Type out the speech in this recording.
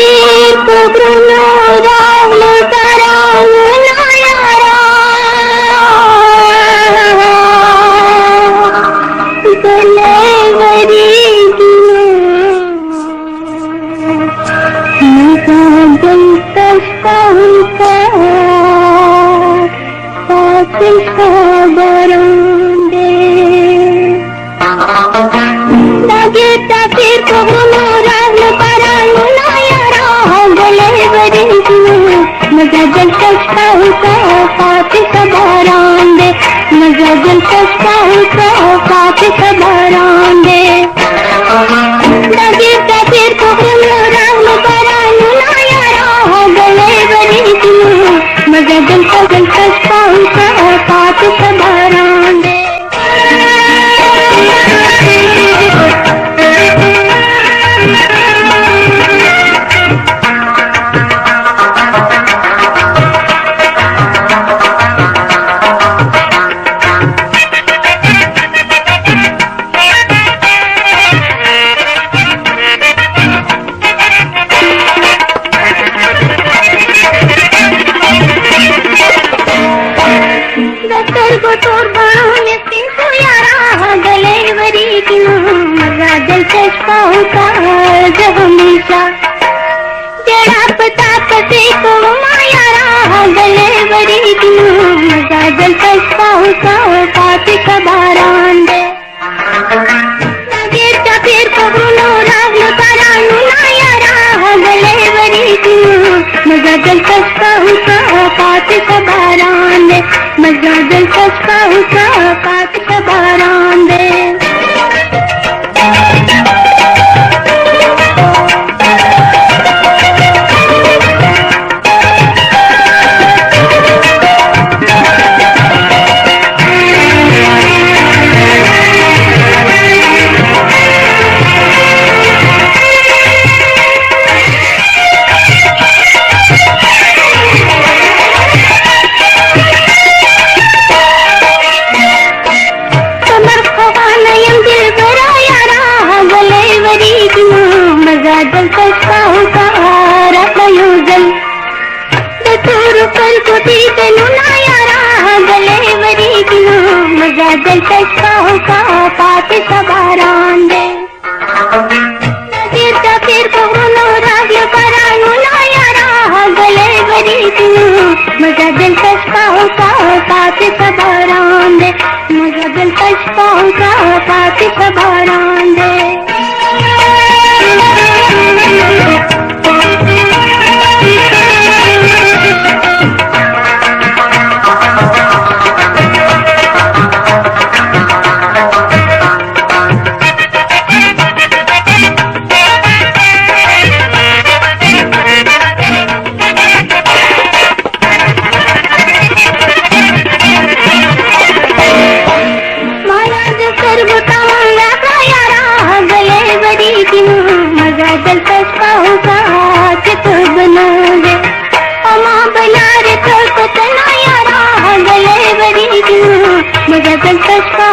तफीर को ब्रुनो राम कराम नायारा गले वरी मजाजल तस्का फातिल खबरांदे लगे तफीर को ब्रुनो राम कराम नायारा गले वरी मजाजल तस्का फातिल खबरांदे मजाजल तस्का फातिल खबरांदे लगे तफीर को ब्रुनो राम कराम नायारा गले वरी मजाजल तस्का फातिल खबरांदे तोर बाने सिंको यारा गले वरी किनो मजाजल तस्का जब हमेशा जड़ा पता पते को मायारा गले वरी किनो मजाजल तस्का फातिल खबरांदे लगे तफीर को ब्रुनो राम कराम नायारा गले वरी किनो मजाजल तस्का फातिल खबरांदे मजाजल तस्का फातिल खबरांदे मजाजल तस्का रखयूजल दतूर पर को दीदनु नायारा गले वरी किनो मजाजल तस्का फातिल खबरांदे लगे तफीर को ब्रुनो राम कराम नायारा गले वरी किनो मजाजल तस्का फातिल खबरांदे मजाजल तस्का फातिल खबरांदे मजाजल तस्का बनाओगे अमा बना रे तो नायारा गले वरी मजाजल तस्का